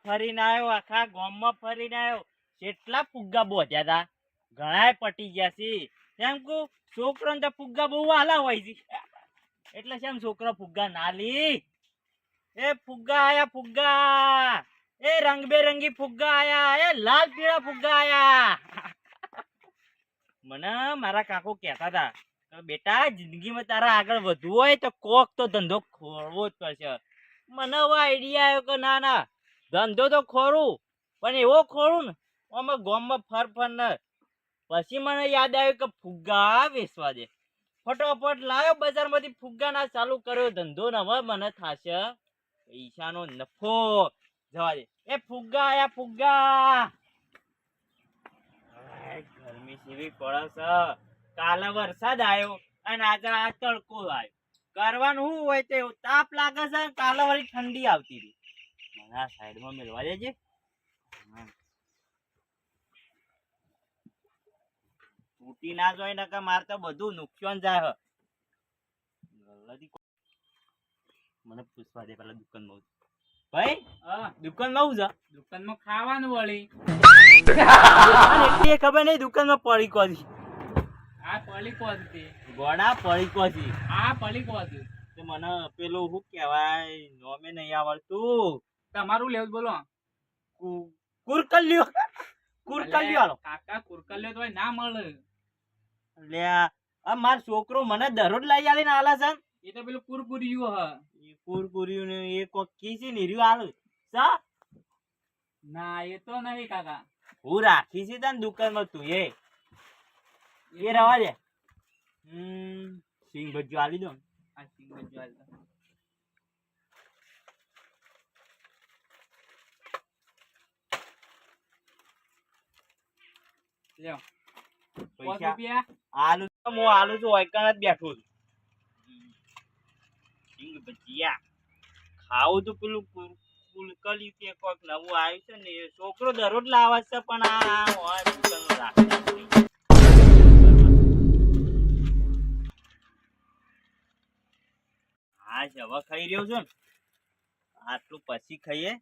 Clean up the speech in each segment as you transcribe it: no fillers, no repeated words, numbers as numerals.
ફરીને આવ્યો, આખા ગામમાં ફરીને આવ્યો. કેટલા ફુગ્ગા બોધ્યા તા, ઘણાય પટી ગયા છે. એમ કહું છોકરોને તો ફુગ્ગા બહુ આલા હોય છે, એટલે છે છોકરો ફુગ્ગા ના લી. એ ફુગ્ગા આયા ફુગ્ગા, એ રંગબેરંગી ફુગ્ગા આયા, એ લાલ પીળા ફુગ્ગા આયા. મને મારા કાકો કહેતા હતા કે બેટા જિંદગીમાં તારા આગળ વધવું હોય તો કોક તો ધંધો ખોલવો જ પડશે. મને હવે આઈડિયા આવ્યો કે ના ના ધંધો તો ખોરું, પણ એવો ખોરું ને અમે ગામમાં ફર ને. પછી મને યાદ આવ્યું કે ફુગ્ગા વેચવા દે. ફટોફટ લાવ્યો બજારમાંથી ફુગ્ગા ના ચાલુ કર્યો ધંધો ને હવે મને થશે પૈસાનો નફો. જવા દે. એ ફુગ્ગા આયા ફુગ્ગા. ગરમી જેવી પડે છે. કાલે વરસાદ આવ્યો અને આજે આ તડકો આવ્યો. કરવાનું શું હોય તે તાપ લાગે છે, કાલે વળી ઠંડી આવતી રહી. મને આ સાઈડમાં મેળવા દેજે. તૂટી ના જોઈ ને કે મારે તો બધું નુકસાન જાય. મને પૂછવા દે પેલા દુકાનમાં. ભાઈ દુકાનમાં છે? દુકાનમાં ખાવાનું વળી એટલી ખબર નહીં દુકાનમાં પડી કોજી. આ પડી કોજી ગોડા પડી કોજી. આ પડી કોજી તો મને પેલું શું કહેવાય નોમે નહીં આવડતું. તમારું લેવું બોલો. કુરકલ્યો. કુરકલ્યો આલો કાકા કુરકલ્યો તો ના મળે. લે આ માર છોકરો મને દરરોજ લઈ આલીને આલે છે. એ તો પેલું કુરકુરિયું હ. એ કુરકુરિયું ને એ કોક કીસી નીર્યું આલે સા. ના એ તો નહીં કાકા. હું રાખી છે તને દુકાનમાં તું એ રવા દે. સિંગ ભજીયો આલી દો. આ સિંગ ભજીયો આલી દો. લ્યો પૈસા આલુ તો હું આલુ છું ઓયકણ જ બેઠો છું. સિંગ ભજીયા ખાવું તો પેલું કુલકલી કે કોક નવું આવ્યું છે ને એ છોકરો દરરોજ લાવે છે પણ આ હોય દુકાનનો રાખતા નથી. હા છે હવે ખાઈ રહ્યો છું ને આટલું પછી ખાઈએ.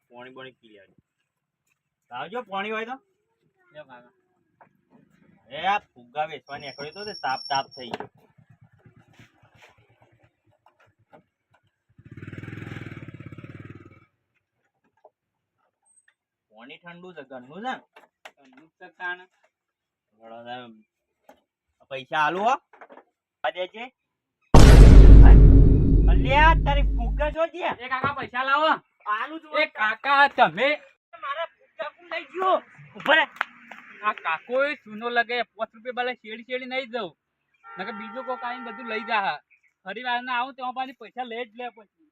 પાણી પાણી પી લેજો. આવજો પાણી હોય તો. લ્યો કાકા. એ આ ફુગ્ગા વેચવા નીકળ્યો તો તાપ તાપ થઈ ગયો. પાણી ઠંડુ છે ઘરનું છે. પૈસા આલુ હો દેજે. અલ્યા તારી ફુગ્ગા જો દે. એ કાકા પૈસા લાવો. આલુ જો. એ કાકા તમે મારા ફુગ્ગા કોણ લઈ ગયો? ઉભા રે. આ કાકો ચૂનો લગે 5 રૂપિયા બાલે શેડી નહીં જવું નકર બીજો કોક આવીને બધું લઈ જા. ફરી વાર ના આવું તો પાછી પૈસા લે જ લે. પછી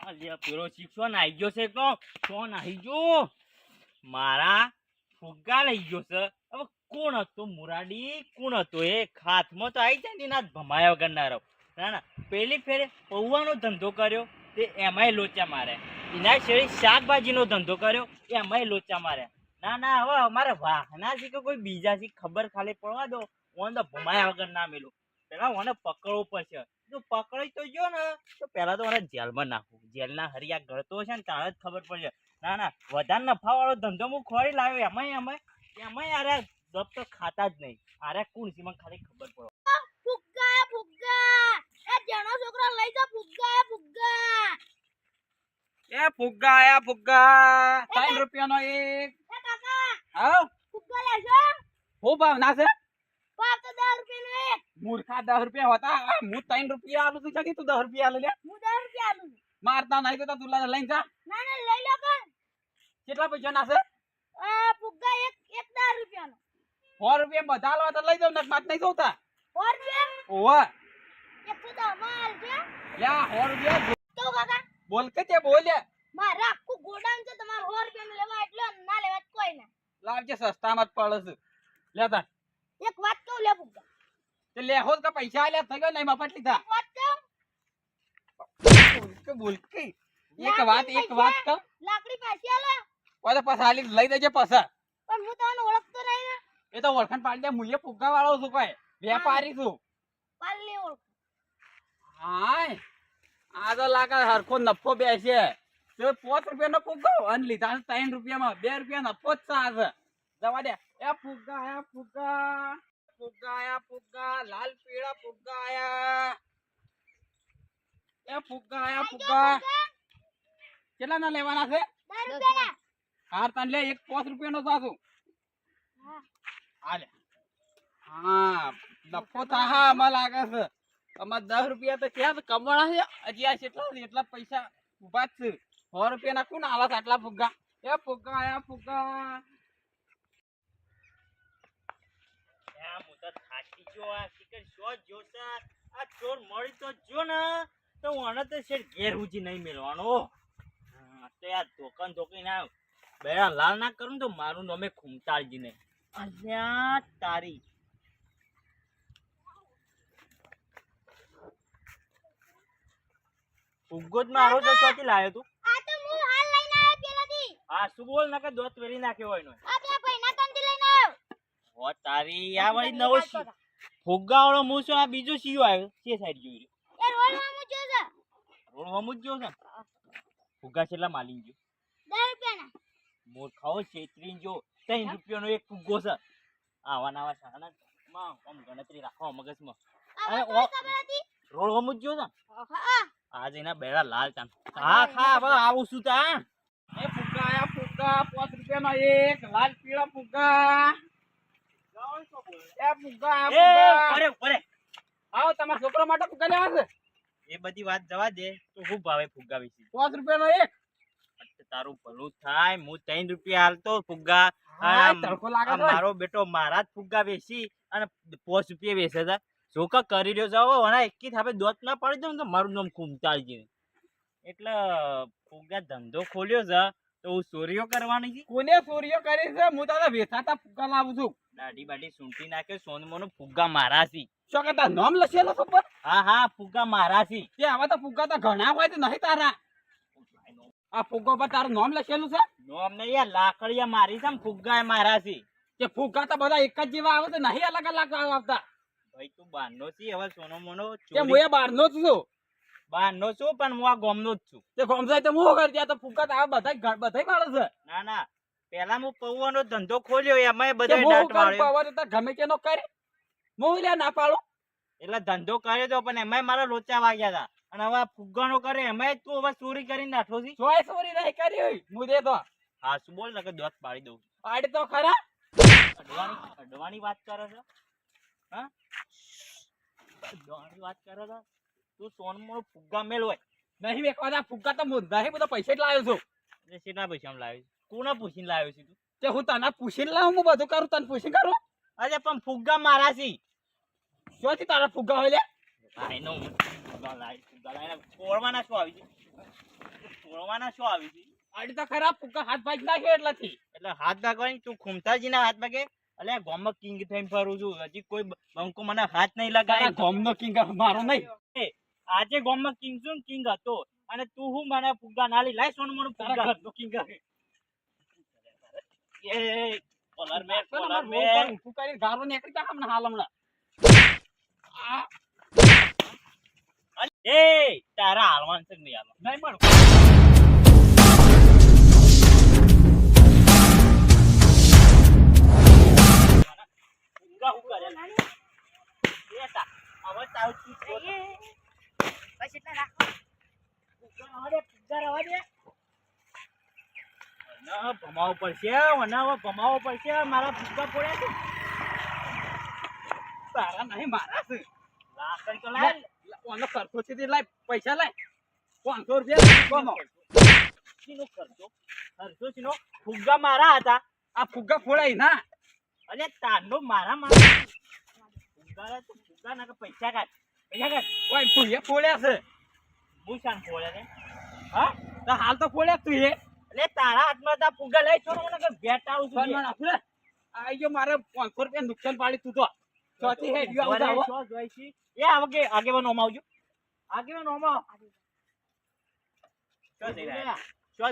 અલ્યા પેલો શિક્ષો નાઈ ગયો છે તો કોણ આવી ગયો? મારા ફુગ્ગા લઈ ગયો છે. હવે કોણ હતો મુરાડી? કોણ હતો એ? હાથમાં તો આવી જાય ને ના ભમાયા વગરનારો. ના ના પેલી ફેરે પૌવાનો ધંધો કર્યો તે એમાંય લોચા મારે. એના શેરી શાકભાજીનો ધંધો કર્યો એમાંય લોચા મારે. ના ના હવે અમારે વાહના છે કે કોઈ બીજા છે ખબર ખાલી પડવા દો. ઓન તો ભમાયા વગર ના મેલું. પેલા ઓને પકડવું પડશે. જો પકડી તો ગયો ને તો પેલા તો મને જેલમાં નાખવું. જેલના હરિયા ગળતો છે ને તારે જ ખબર પડશે. ના ના વધારે નફા વાળો ધંધો હું ખોરી લાવ્યો એમાંય આરે દબ તો ખાતા જ નહીં. આરે કોણ છે મને ખાલી ખબર પડે. ફુગ્ગા ફુગ્ગા એ જણો છોકરો લઈ જા. ફુગ્ગા ફુગ્ગા એ ફુગ્ગા આયા ફુગ્ગા 3 રૂપિયાનો એક. એ કાકા આવ ફુગ્ગા લેશો? હું ભાવ ના છે? ભાવ તો 10 રૂપિયાનો એક. મૂર્ખા 10 રૂપિયા હતા. હું 3 રૂપિયા આલું છું તું 10 રૂપિયા આલે લે. હું 10 રૂપિયા આલું. મારતા નહીં તો તું લઈને જા. ના ના લઈ લો પણ. કેટલા પૈસા ના છે? ફુગ્ગા એક 10 રૂપિયાનો. 100 રૂપિયા બધા આલવા તો લઈ જાવ ને માત નહીં જોતા. 100 રૂપિયા? ઓવા એક તો ધમાલ છે. લ્યા 100 રૂપિયા તો કાકા બોલ કે તે બોલે. મારા આખું ગોડાઉન છે તમારે 100 રૂપિયાનું લેવા એટલે ના લેવા જ કોઈ ના. લાવજે સસ્તામાં જ પડે છે. લેતા એક વાત કહું લે ફુગ્ગા. તે લે હોત કે પૈસા આલ્યા થઈ ગયો નહીં મફત લીધા. એક વાત કહું. બોલ કે એક વાત કહું. લાકડી પાછી આલે ઓય તો પસાલી લઈ દેજે પસા. પણ હું તમને ઓળખતો નહીં ને. એ તો ઓળખાણ પાડી દે. મુએ ફુગ્ગા વાળો છું કોઈ વેપારી છું. પાલી ઓળખ. હાય આ તો લાગે હરખો નફો બેસે તો 5 રૂપિયાનો ફુગ્ગો અને લીધા 3 રૂપિયામાં 2 રૂપિયા નફો જ છે જવા દે એ ફુગ્ગા આયા ફુગ્ગા ફુગ્ગા આયા ફુગ્ગા લાલ પીળા ફુગ્ગા આયા એ ફુગ્ગા આયા ફુગ્ગા કેટલા ના લેવાના છે 10 રૂપિયાના. હાર તને લે એક 5 રૂપિયાનો સાસુ હા. હાલે હા નફો થાહા આમાં લાગે છે અમાર 10 રૂપિયા તો ક્યાં કમાણા છે હજી આ એટલા પૈસા ઉભા જ છે 100 રૂપિયા ના કોણ આલા આટલા ફુગ્ગા એ ફુગ્ગા આયા ફુગ્ગા હું તો થાકી ગયો આ શિકાર શો જોશે આ ચોર મળી તો જો ને તો મને તો શેર ઘેર ઉજી નહીં મેળવાનો તો યાર ધોકન ધોકી ના બેડા લાલ ના કરું તો મારું નામે ખૂમતાળજી ને અલ્યા તારી ફુગ્ગો જ મારો તો ક્યાંથી લાવ્યો તું આ તો હું હાલ લઈને આવ્યો પેલાથી. હા શું બોલ ના કે દોત વેરી નાખ્યો હોય નો આ પેલા ભાઈના તંદી લઈને આવ્યો. હો તારી આ વળી નવો ફુગ્ગા વાળો હું છું આ બીજો સીયો આવ્યો તે સાઈડ જોઈ એ રોડમાં હું જોયો છે. રોડ હમું જ ગયો છે ફુગ્ગા છેલ્લા માલી ગયો 10 રૂપિયાના. મોર ખાઓ છેતરી જો 3 રૂપિયાનો એક ફુગ્ગો છે આવા નવા સાના માં આમ ગણતરી રાખો મગજમાં આ અરે, મને ઓ. ખબર હતી. રોડ હમું જ ગયો છે હા. આજે એના બેડા લાલ ચાંદ હા ખા હવે આવું છું તા એ ફુગ્ગા આયા ફુગ્ગા 5 રૂપિયાના એક લાલ પીળા ફુગ્ગા એ ફુગ્ગા આયા એ ફુગ્ગા અરે અરે આવો તમારા છોકરા માટે ફુગ્ગા લેવા છે એ બધી વાત જવા દે તો ખૂબ ભાવે ફુગ્ગા વિશે 5 રૂપિયાનો એક તારું ભલું થાય હું 3 રૂપિયા હાલતો ફુગ્ગા હા, આમ, તડકો લાગે આમ તો. મારો બેટો મારા જ ફુગ્ગા વેચી અને 5 રૂપિયા વેચે છે જોકા કરી રહ્યો જાવ અને એકી થાપે દોત ના પાડી દઉં તો મારું નામ ખૂમતાળજી એટલે ફુગ્ગા ધંધો ખોલ્યો છે તો હું ચોરીઓ કરવાની છે કોને ચોરીઓ કરી છે હું તારા વેચાતા ફુગ્ગા લાવું છું દાઢી બાઢી સૂંટી નાખે સોનમોનો ફુગ્ગા મારા છે શું કે તાર નામ લખેલો છે પર હા હા ફુગ્ગા મારા છે તે આવા તો ફુગ્ગા તો ઘણા હોય તો નહીં તારા આ ફુગ્ગા પર તારું નામ લખેલું છે નોમ નહીં યાર લાકડિયા મારી છે ને ફુગ્ગા એ મારા છે કે ફુગ્ગા તો બધા એક જ જેવા આવે તો નહીં અલગ અલગ આવતા ભાઈ તું બહારનો છે હવે સોનો મોનો કે હું એ બહારનો જ છું બહારનો છું પણ હું આ ગામનો જ છું તે ગમસાઈ તો હું કરી ત્યાં તો ફુગ્ગા તો આ બધા વાળે છે ના ના પેલા હું પૌવાનો ધંધો ખોલ્યો એમાં કે બધા હું દાંત કરું વાળ્યો પવારે તો ગમે તેનો કરે હું લ્યા ના પાડો એટલે ધંધો કર્યો તો પણ એમાં મારા લોચા વાગ્યા હતા અને હવે આ ફુગ્ગાનો કરે એમાં તું હવે ચોરી કરીને નાઠો છે ચોય ચોરી નહીં કરી હોય હું દે તો હા શું બોલ ને કે દોત પાડી દઉં આડે તો ખરા અડવાની વાત કરે છે હા અડવાની વાત કરે છે તું સોનમો ફુગ્ગા મેલ હોય નહીં વેકવાના ફુગ્ગા તો હું નહીં બધા પૈસા જ લાવ્યો છું એટલે શેના પૈસા લાવ્યો કોને પૂછીને લાવ્યો છે તું તે હું તને પૂછીને લાવું હું બધું કરું તને પૂછીને કરું અરે પણ ફુગ્ગા મારા છે શોથી તારા ફુગ્ગા હોય લે ભાઈનો ફુગ્ગા લાવીને તોડવાના શું આવી છે તોડવાના શું આવી છે આડી તો ખરા ફુગ્ગા હાથ ભાગ નાખ્યો એટલાથી એટલે હાથ ભાગવાની તું ખૂમતાજીના હાથ ભાગે અલે ગામમાં કિંગ થઈને ફરું છું હજી કોઈ બંકો મને હાથ નહીં તારા લગાય ગોમનો કિંગ મારો નહીં આજે ગામમાં કિંગ છું ને કિંગ હતો અને તું હું મને ફુગ્ગા ના લઈ લાય સોનું મોનું તારા ફુગ્ગા ઘરનો કિંગ એ કોલર મે તું કરી ગારો નીકળી જા હમણાં હાલ હમણાં એ તારા હાલવાન છે નહીં હાલવા નહીં મળું ફુગ્ગા હું કરે બેટા હવે તારું તું છોડ. બસ એટલા રાખો. ફુગ્ગા રવા દે ના ભમાવો પડશે વનાવો ભમાવો પડશે મારા ફુગ્ગા પડ્યા છે તારા નહીં મારા છે લાકડી તો લાય ઓનો ખર્ચો છે તે લાય પૈસા લાય 500 રૂપિયા કોનો શીનો ખર્ચો શીનો ફુગ્ગા મારા હતા આ ફુગ્ગા ફોડાય ના અરે તાંડો મારા ફુગ્ગા તો ફુગ્ગા ના કે પૈસા કાઢ ઓય તું એ ફોડ્યા છે હું શાન ફોડે ને હા તો હાલ તો ફોડ્યા તું એ એટલે તારા હાથમાં તા ફુગ્ગા લઈ છોડો મને કે બેટ આવું છું સન્માન આપલે આઈ ગયો મારે 500 રૂપિયા નુકસાન પાડી તું તો ચોથી હેડ ગયો આવો શો જોઈ છે એ આગેવાનો આવજો આગેવાનો ઓમાં શો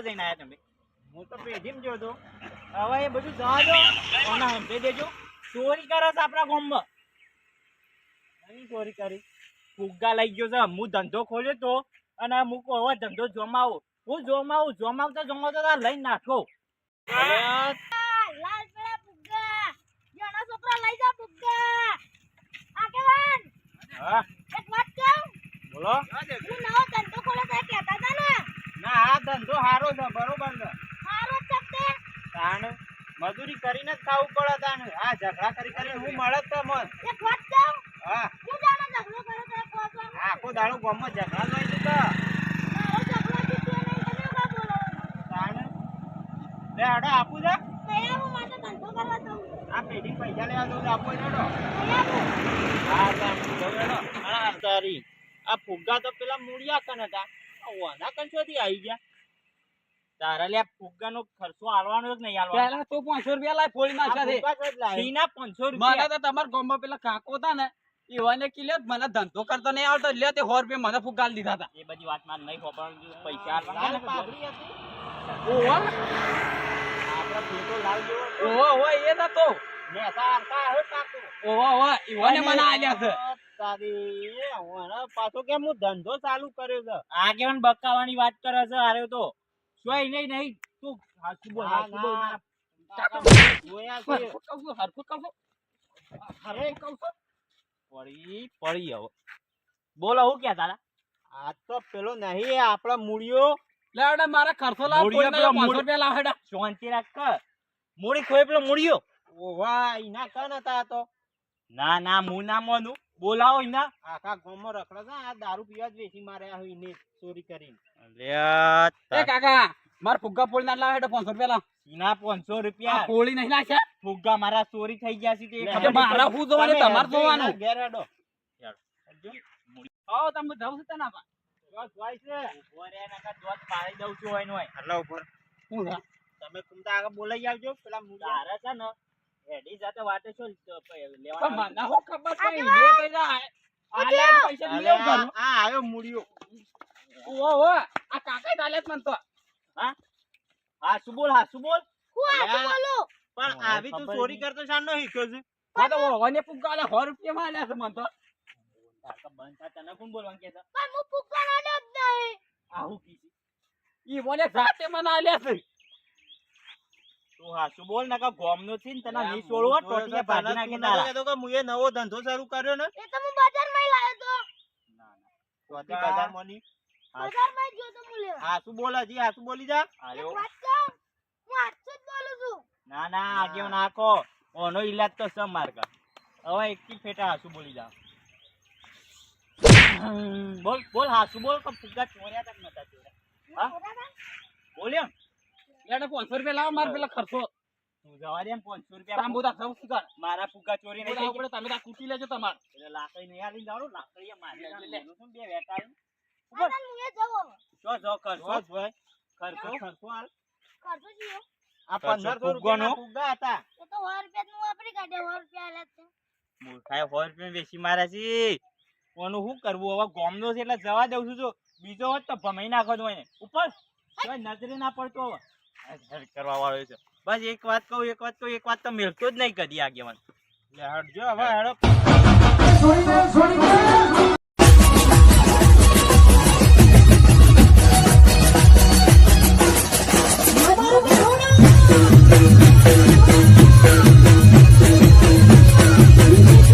જઈને આયા તમે હું તો પેઢીમાં જોયો તો હવે એ બધું જવા દો કોના હંભે દેજો ચોરી કરે છે આપણા ગામમાં નહીં ચોરી કરી ફુગ્ગા લઈ ગયો છે હું ધંધો ખોલ્યો તો અને મૂકો હવે ધંધો જોમાવું. હું જોમાવતા તાર લઈને નાખો. લાલ પેલા ફુગ્ગા જણો છોકરા લઈ જા ફુગ્ગા. આગેવાન હા એક વાત કહું. બોલો. હું નવો ધંધો ખોલો તો કહેતા હતા ને. ના આ ધંધો સારો છે બરોબર છે સારો જ છે. તાણ મજૂરી કરીને જ ખાવું પડે તાણ આ ઝઘડા કરીને હું મળે જ તો મત એક વાત કહું. હા હું જાણો ઝઘડો કરો તો કહો છો. આખો દાડો ગામમાં ઝઘડા લઈ દીધા મારો ઝઘડો જીત્યો નહીં તમે કા બોલો. તાણ લે આડો આપું છે તૈયાર હું માટે ધંધો કરવા દઉં. આ પેઢી પૈસા લેવા દઉં આપો જોડો તૈયાર હું. હા તાણ જોડો આ તારી આ ફુગ્ગા તો પેલા મૂળિયા કન હતા ઓના કન ચોથી આવી ગયા તારા લે ફુગ્ગાનો ખર્ચો આલવાનો જ નહીં આલવાનો. પહેલા તો 500 રૂપિયા લાય ફોડી નાખ્યા છે ફીના 500 મને રૂપિયા. તો તમારા ગામમાં પેલા કાકો હતા ને ઈવાને કીલે મને ધંધો કરતો નહીં આવતો એટલે તે 100 રૂપિયા મને ફુગ્ગા દીધા હતા એ બધી વાત માં નહીં ખબર. પૈસા આલવાના ને ઓહો આપડે ફેટો લાલ જેવો ઓહો એ તો નેતા આલતા હવે કાકો. ઓહો ઈવાને મને આલ્યા છે તારી ઓને પાછો કેમ હું ધંધો ચાલુ કર્યો છે. આગેવાન બકાવાની વાત કરે છે. અરે તો સોય નહીં તું હાચું બોલ. કાકા જોયા છે. હરખું કહું અરે કહું છું પડી હવે બોલો હું ક્યાં તારા. આ તો પેલો નહીં આપડા મૂળિયો લેડે મારા ખર્ચો લાવ મૂળિયો કોઈ પેલો 500 રૂપિયા લાવ હેડા શાંતિ રાખ કર. મૂડી ખોય પેલો મૂળિયો. ઓવા ઈના કન હતા તો ના હું ના માનું. બોલાવો એના. આખા ગામમાં રખડે છે આ દારૂ પીવા જ વેચી માર્યા હોય ને ચોરી કરીને અરે એ કાકા માર ફુગ્ગા ફોડી ના લાવ હેડા 500 રૂપિયા લાવ ઈના 500 આ રૂપિયા ફોડી નહીં નાખ્યા ફુગ્ગા મારા ચોરી થઈ ગયા છે તે એટલે ખબર મારા નહીં હું જોવાનું તમે તમારે હેડજો જોવાનું એના ઘેર હેડો. આવો તમે જાવ છો તને આપા જોઈ છે ઉભો રે નકર દોત પાડી દઉં છું હોય નોય. હલ્લા ઉપર હું છે તમે કુમતા આગળ બોલાઈ આવજો પેલા તારે છે ને હેડી જાતે વાટે છો પણ લેવાના. મને હું ખબર પડી લે કઈ જાય આલે પૈસા લેવ કરું આ આવ્યો મૂળિયો. ઓહો આ કાકા તાલે મન તો હા શું બોલ હું આખું બોલું. પણ આવી તું ચોરી કરતો શાનો શીખ્યો છે. આ તો ઓને ફુગ્ગા લે 100 રૂપિયા માં આલ્યા છે મન તો કાકા બંધ થા તને કોણ બોલવાનું કે છે. પણ હું ફુગ્ગા ના દઉં નહીં. આવું કીધી ઈ મને જાતે મને આલ્યા છે તું હા શું બોલ નકા ગોમનો છે ને તને નહીં છોડવો ટોટીએ ભાજી નાખી તારા. તો કે મુએ નવો ધંધો શરૂ કર્યો ને એ તો હું બજારમાં લાવ્યો તો. ચોથી બજારમાં ની બજારમાં જ ગયો તો હું લેવા. હા શું બોલે જી હા શું બોલી જા આલ્યો. એક વાત કહું. હું હાથથી જ બોલું છું. ના આગેવ નાખો ઓનો ઈલાજ તો સમ માર્કા. હવે એકથી ફેટા હાસુ બોલી જા. બોલ હાસુ બોલ કે ફુગ્ગા ચોર્યા તક નતા ચોર્યા. હા બોલ્યો લેડે 500 રૂપિયા લાવ માર પેલા ખર્ચો તું જવા દે એમ 500 રૂપિયા તાંબુદા સૌ સુધાર મારા ફુગ્ગા ચોરી નહીં થઈ આપણે તમે તા કૂટી લેજો તમાર એટલે લાકડી નહીં આલી જાવ લાકડી મારી લે બે વેટાઈ અને હું એ જવો. જો કરશો ભાઈ ખર્ચો હાલ ખર્ચો જીઓ. આ ખર્ચો 1500 રૂપિયા ફુગ્ગા હતા એ તો 100 રૂપિયા નું વાપરી કાઢે. 100 રૂપિયા આલ્યા છે. મૂર્ખાએ 100 રૂપિયા બેસી માર્યા છે. કોનું શું કરવું હવે ગોમનો છે એટલે જવા દઉં છું. જો બીજો હોત તો ભમાઈ નાખો તો એને ઉપર કોઈ નજરે ના પડતો હવે કરવા વાળો છે. બસ એક વાત કહું તો મેળતો જ નહીં કદી આગેવાન. લે હટજો હવે હેડો